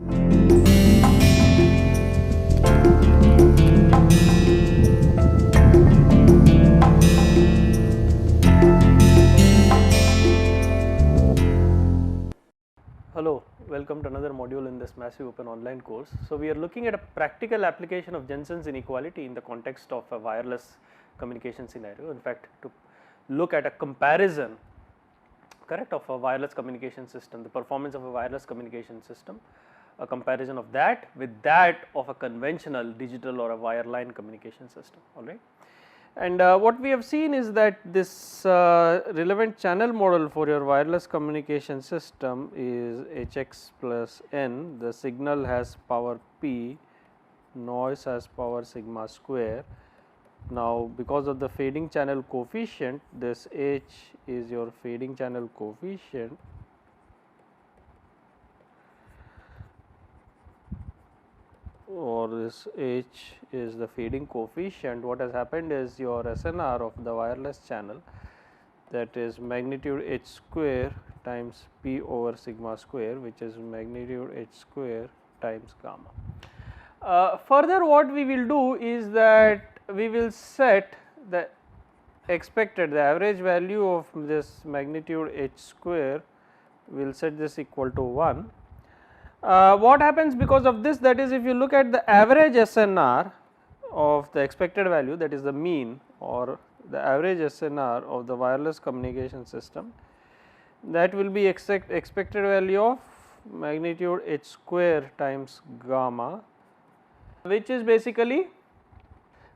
Hello, welcome to another module in this massive open online course. So, we are looking at a practical application of Jensen's inequality in the context of a wireless communication scenario. In fact, to look at a comparison, correct, of a wireless communication system, the performance of a wireless communication system, a comparison of that with that of a conventional digital or a wireline communication system, alright. And what we have seen is that this relevant channel model for your wireless communication system is Hx plus n, the signal has power p, noise has power sigma square. Now, because of the fading channel coefficient, this H is your fading channel coefficient, or this H is the fading coefficient. What has happened is your SNR of the wireless channel, that is magnitude H square times P over sigma square, which is magnitude H square times gamma. Further, what we will do is that we will set the expected, the average value of this magnitude H square, we will set this equal to 1. What happens because of this, that is, if you look at the average SNR of the expected value, that is the mean or the average SNR of the wireless communication system, that will be expected value of magnitude H square times gamma, which is basically,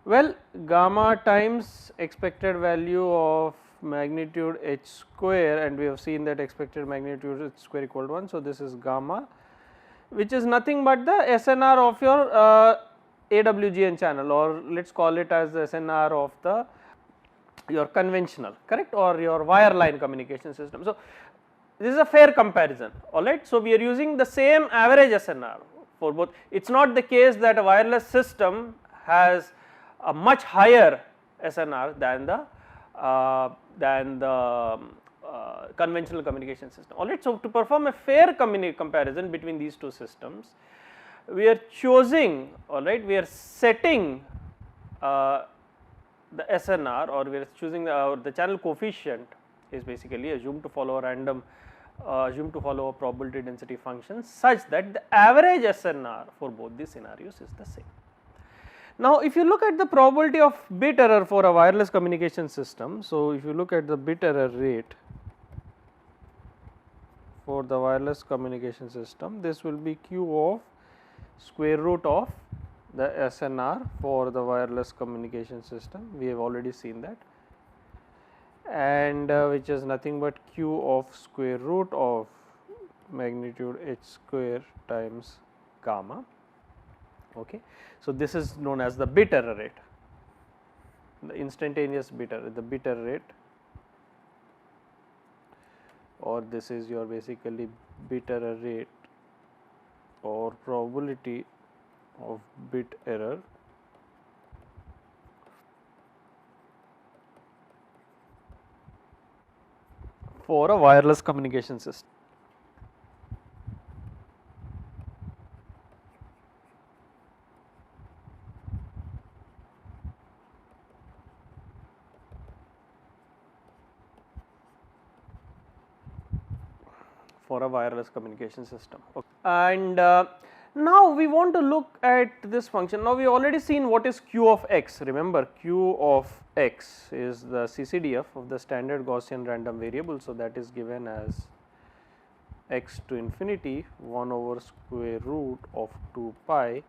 well, gamma times expected value of magnitude H square, and we have seen that expected magnitude H square equal to 1. So, this is gamma, which is nothing but the SNR of your AWGN channel, or let us call it as the SNR of the your conventional, correct, or your wireline communication system. So, this is a fair comparison, alright. So, we are using the same average SNR for both. It is not the case that a wireless system has a much higher SNR than the conventional communication system, alright. So, to perform a fair comparison between these two systems, we are choosing, alright, we are setting the SNR, or we are choosing the channel coefficient is basically assumed to follow a random, assumed to follow a probability density function such that the average SNR for both these scenarios is the same. Now, if you look at the probability of bit error for a wireless communication system, so if you look at the bit error rate for the wireless communication system, this will be Q of square root of the SNR for the wireless communication system, we have already seen that, and which is nothing but Q of square root of magnitude H square times gamma. Okay. So, this is known as the bit error rate, the instantaneous bit error, the bit error rate, or this is your basically bit error rate or probability of bit error for a wireless communication system. For a wireless communication system. Okay. And now we want to look at this function. Now, we already seen what is Q of x. Remember, Q of x is the CCDF of the standard Gaussian random variable. So, that is given as x to infinity 1 over square root of 2 pi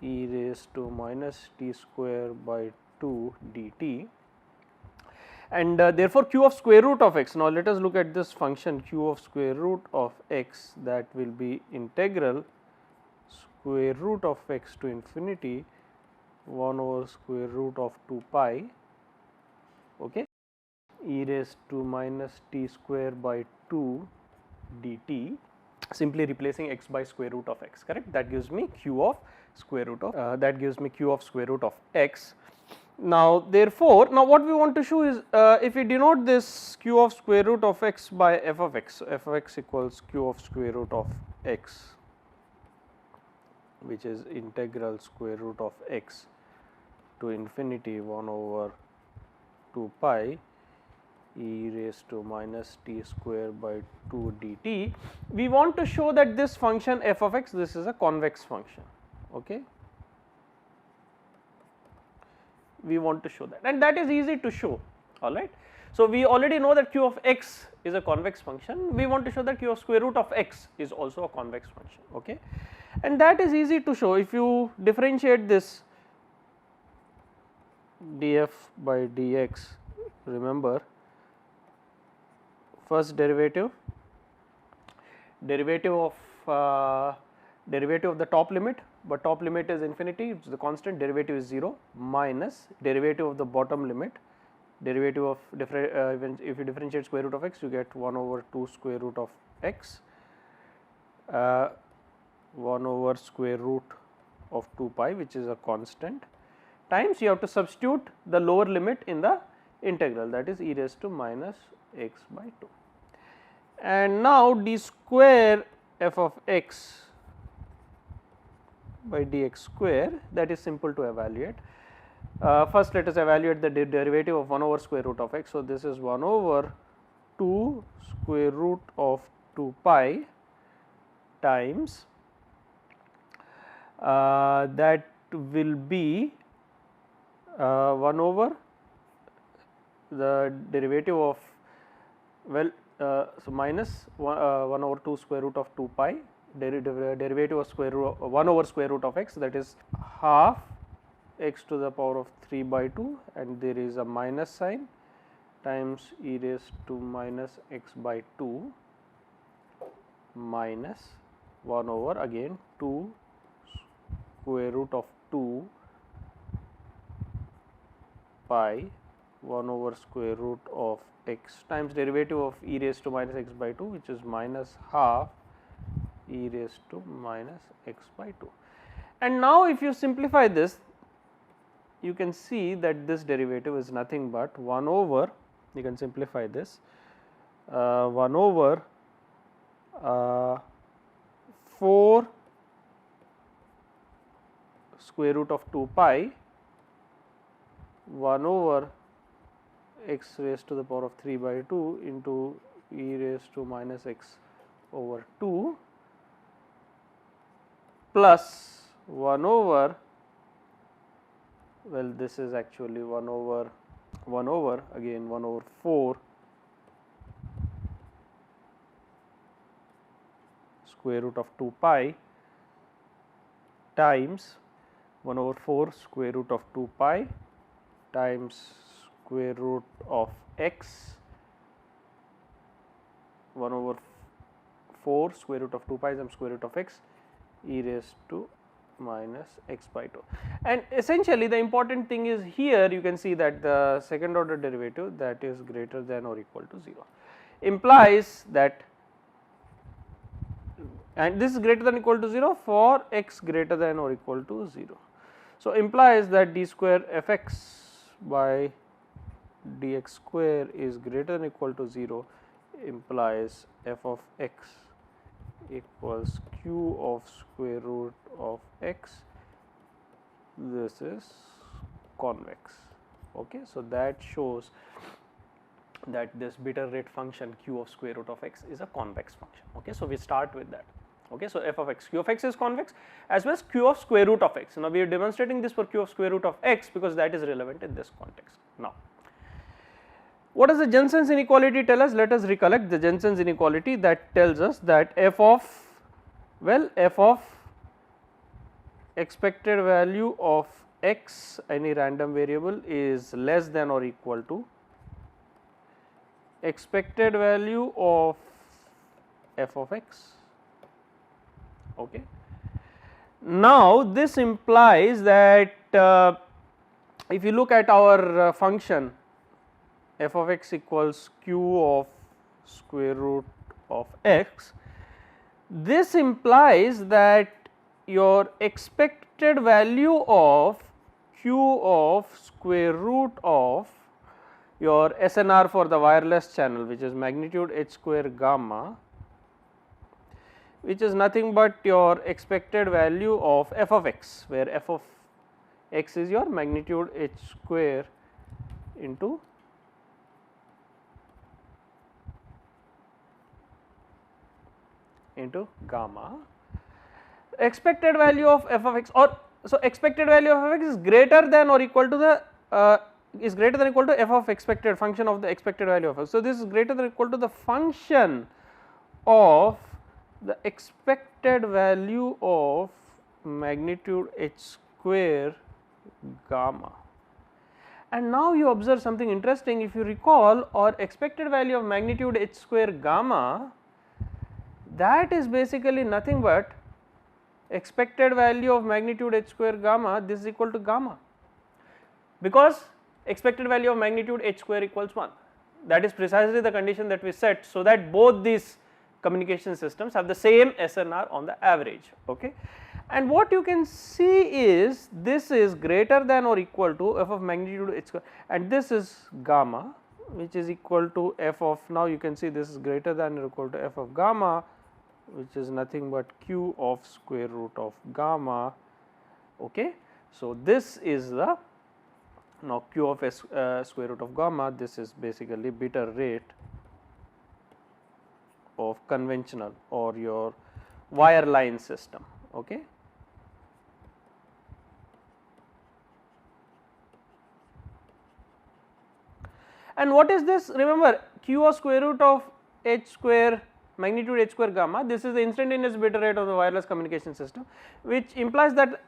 e raised to minus t square by 2 dt. And therefore, Q of square root of x. Now, let us look at this function Q of square root of x, that will be integral square root of x to infinity 1 over square root of 2 pi, okay, e raised to minus t square by 2 dt, simply replacing x by square root of x, correct. That gives me Q of square root of x. Now, therefore, now what we want to show is if we denote this Q of square root of x by f of x, so f of x equals Q of square root of x, which is integral square root of x to infinity 1 over 2 pi e raised to minus t square by 2 dt. We want to show that this function f of x, this is a convex function. Okay. We want to show that, and that is easy to show, all right. So, we already know that q of x is a convex function, we want to show that q of square root of x is also a convex function, okay. And that is easy to show. If you differentiate this df by dx, remember first derivative of the top limit, but top limit is infinity, it is the constant, derivative is 0, minus derivative of the bottom limit, derivative of if you differentiate square root of x, you get 1 over 2 square root of x, 1 over square root of 2 pi, which is a constant, times you have to substitute the lower limit in the integral, that is e raised to minus x by 2. And now d square f of x by dx square, that is simple to evaluate. First let us evaluate the derivative of 1 over square root of x. So, this is 1 over 2 square root of 2 pi times that will be 1 over the derivative of, well, so minus 1 over 2 square root of 2 pi derivative of square root 1 over square root of x, that is half x to the power of 3 by 2, and there is a minus sign, times e raised to minus x by 2 minus 1 over again 2 square root of 2 pi 1 over square root of x times derivative of e raised to minus x by 2, which is minus half e raised to minus x by 2. And now, if you simplify this, you can see that this derivative is nothing but 1 over, you can simplify this, 1 over 4 square root of 2 pi 1 over x raised to the power of 3 by 2 into e raised to minus x over 2 plus 1 over, well, this is actually 1 over again 1 over 4 square root of 2 pi times 1 over 4 square root of 2 pi times square root of x 1 over 4 square root of 2 pi times square root of x e raised to minus x by 2. And essentially the important thing is here you can see that the second order derivative, that is greater than or equal to 0, implies that, and this is greater than or equal to 0 for x greater than or equal to 0. So, implies that d square f x by dx square is greater than or equal to 0, implies f of x equals q of square root of x, this is convex. Okay. So, that shows that this beta rate function q of square root of x is a convex function. Okay. So, we start with that. Okay. So, f of x, q of x is convex as well as q of square root of x. Now, we are demonstrating this for q of square root of x because that is relevant in this context. Now, what does the Jensen's inequality tell us? Let us recollect the Jensen's inequality, that tells us that f of, well, f of expected value of x, any random variable, is less than or equal to expected value of f of x. Okay. Now, this implies that if you look at our function f of x equals q of square root of x, this implies that your expected value of q of square root of your SNR for the wireless channel, which is magnitude h square gamma, which is nothing but your expected value of f of x, where f of x is your magnitude h square into gamma. Expected value of f of x, or so expected value of f of x is greater than or equal to the is greater than or equal to f of expected function of the expected value of x. So, this is greater than or equal to the function of the expected value of magnitude h square gamma. And now you observe something interesting. If you recall, our expected value of magnitude h square gamma, that is basically nothing but expected value of magnitude h square gamma, this is equal to gamma, because expected value of magnitude h square equals 1. That is precisely the condition that we set, so that both these communication systems have the same SNR on the average. Okay. And what you can see is this is greater than or equal to f of magnitude h square, and this is gamma, which is equal to f of, now you can see this is greater than or equal to f of gamma, which is nothing but q of square root of gamma. Okay. So, this is the, now q of s square root of gamma, this is basically bit rate of conventional or your wire line system. Okay. And what is this? Remember, q of square root of h square magnitude h square gamma, this is the instantaneous bit rate of the wireless communication system, which implies that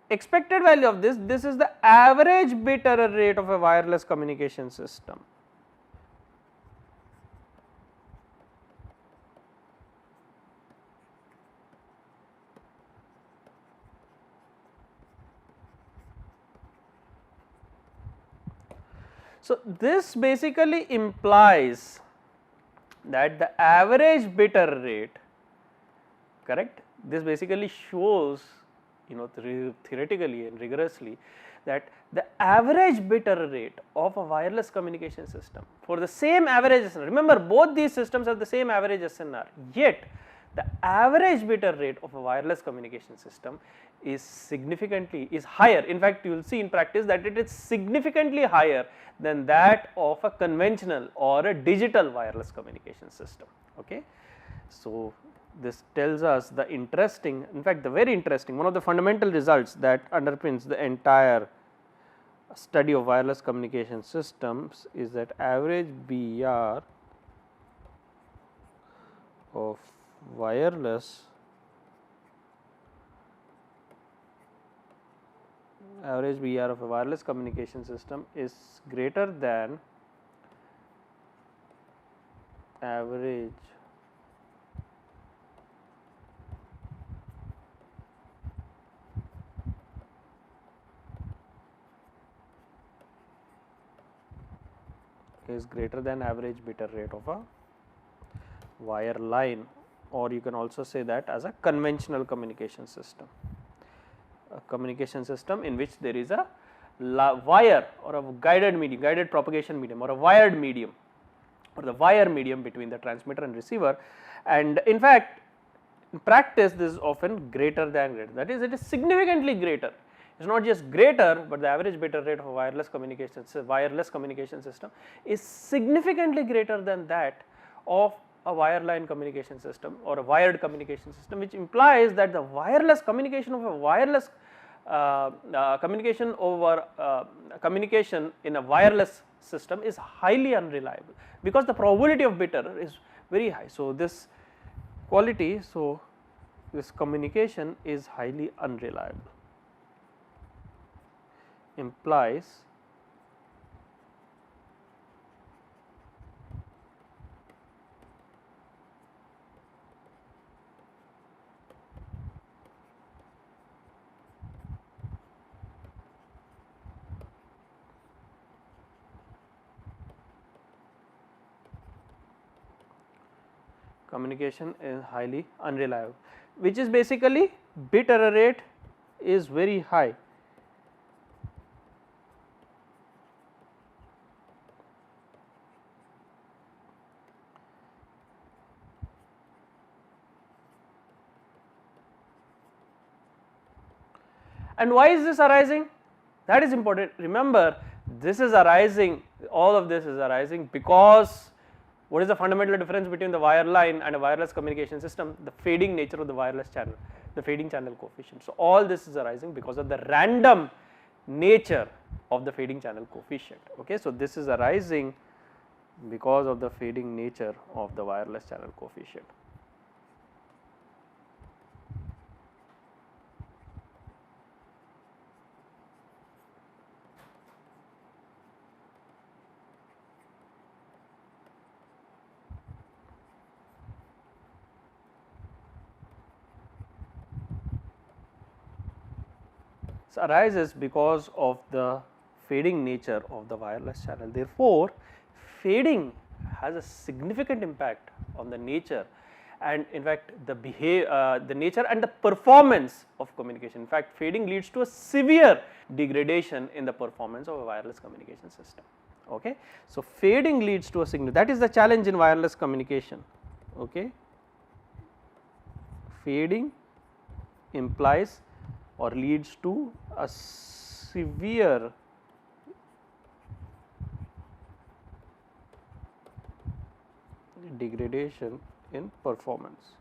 expected value of this is the average bit error rate of a wireless communication system. So, this basically implies that the average bit error rate, correct, this basically shows, you know, theoretically and rigorously, that the average bit error rate of a wireless communication system for the same average SNR, remember both these systems have the same average SNR, yet the average bit error rate of a wireless communication system is significantly higher. In fact, you will see in practice that it is significantly higher than that of a conventional or a digital wireless communication system. Okay. So, this tells us the interesting, in fact the very interesting, one of the fundamental results that underpins the entire study of wireless communication systems is that average BR of wireless, average BR of a wireless communication system is greater than average is greater than average bit error rate of a wire line, or you can also say that as a conventional communication system, a communication system in which there is a wire or a guided medium, guided propagation medium, or a wired medium, or the wire medium between the transmitter and receiver. And in fact, in practice this is often greater than, that is, it is significantly greater. It is not just greater, but the average bit error rate of a wireless communication system is significantly greater than that of a wireline communication system or a wired communication system, which implies that the wireless communication of a wireless communication in a wireless system is highly unreliable, because the probability of bit error is very high. So, this quality, so this communication is highly unreliable, implies communication is highly unreliable, which is basically bit error rate is very high. And why is this arising? That is important. Remember, this is arising, all of this is arising because what is the fundamental difference between the wireline and a wireless communication system? The fading nature of the wireless channel, the fading channel coefficient. So, all this is arising because of the random nature of the fading channel coefficient. Okay. So, this is arising because of the fading nature of the wireless channel coefficient. Arises because of the fading nature of the wireless channel. Therefore, fading has a significant impact on the nature and in fact the nature and the performance of communication. In fact, fading leads to a severe degradation in the performance of a wireless communication system. Okay. So, fading leads to a significant, that is the challenge in wireless communication. Okay. Fading implies or leads to a severe degradation in performance.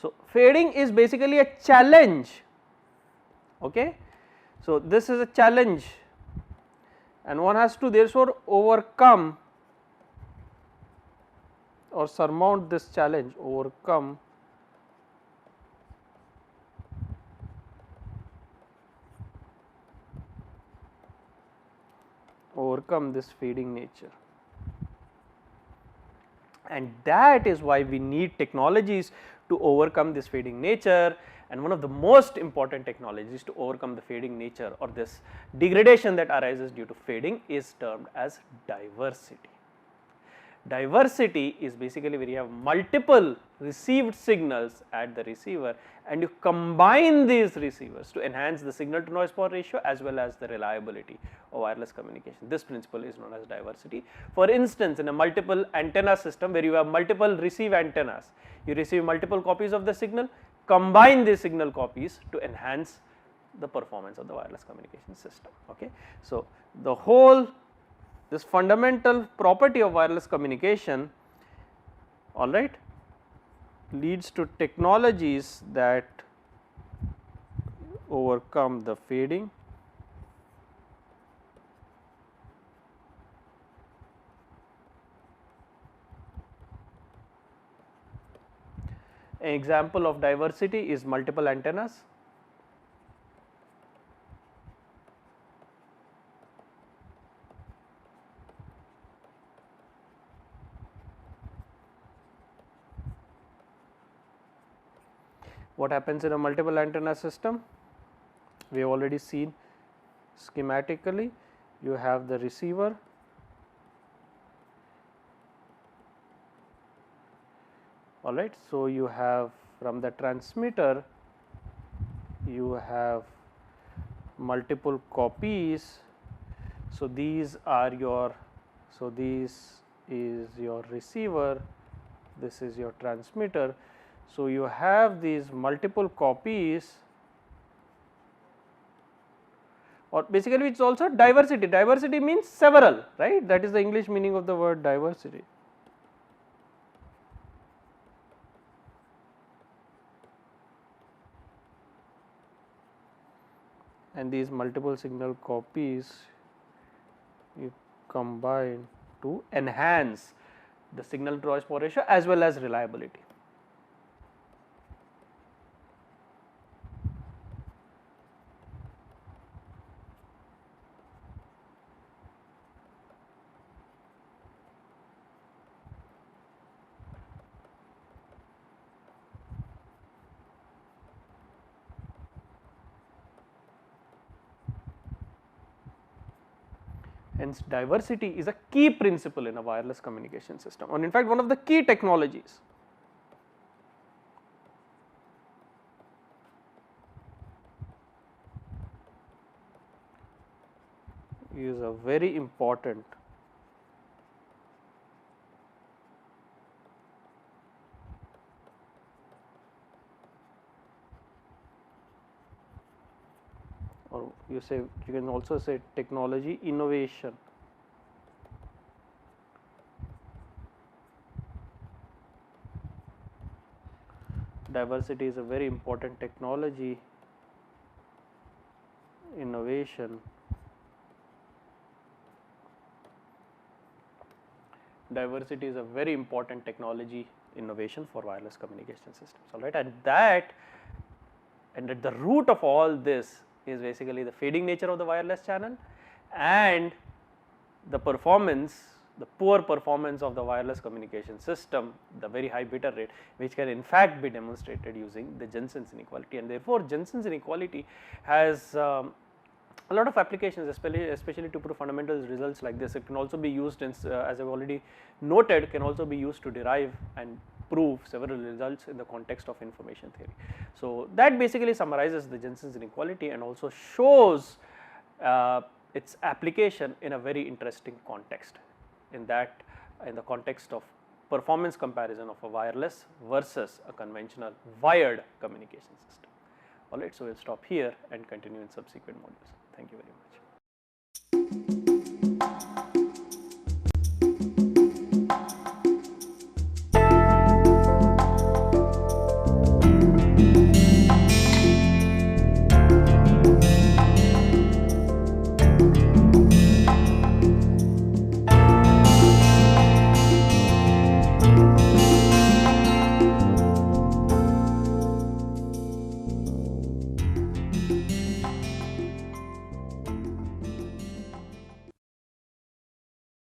So, fading is basically a challenge. Okay. So, this is a challenge and one has to therefore overcome or surmount this challenge, overcome this fading nature, and that is why we need technologies to overcome this fading nature. And one of the most important technologies to overcome the fading nature or this degradation that arises due to fading is termed as diversity. Diversity is basically where you have multiple received signals at the receiver and you combine these receivers to enhance the signal to noise power ratio as well as the reliability of wireless communication. This principle is known as diversity. For instance, in a multiple antenna system where you have multiple receive antennas, you receive multiple copies of the signal, combine these signal copies to enhance the performance of the wireless communication system. Okay. So, the whole this fundamental property of wireless communication, all right, leads to technologies that overcome the fading, an example of diversity is multiple antennas. What happens in a multiple antenna system? We have already seen schematically. You have the receiver, all right. So, you have from the transmitter you have multiple copies. So, these are your, so this is your receiver, this is your transmitter. So, you have these multiple copies, or basically it is also diversity. Diversity means several, right? That is the English meaning of the word diversity. And these multiple signal copies you combine to enhance the signal to noise power ratio as well as reliability. Hence, diversity is a key principle in a wireless communication system, and in fact, one of the key technologies. is a very important or you can also say technology innovation. Diversity is a very important technology innovation. Diversity is a very important technology innovation for wireless communication systems, all right, and at the root of all this is basically the fading nature of the wireless channel and the poor performance of the wireless communication system, the very high bit rate, which can in fact be demonstrated using the Jensen's inequality. And therefore, Jensen's inequality has a lot of applications, especially to prove fundamental results like this. It can also be used in, as I have already noted, can also be used to derive and prove several results in the context of information theory. So, that basically summarizes the Jensen's inequality and also shows its application in a very interesting context, in the context of performance comparison of a wireless versus a conventional wired communication system. All right, so we will stop here and continue in subsequent modules. Thank you very much.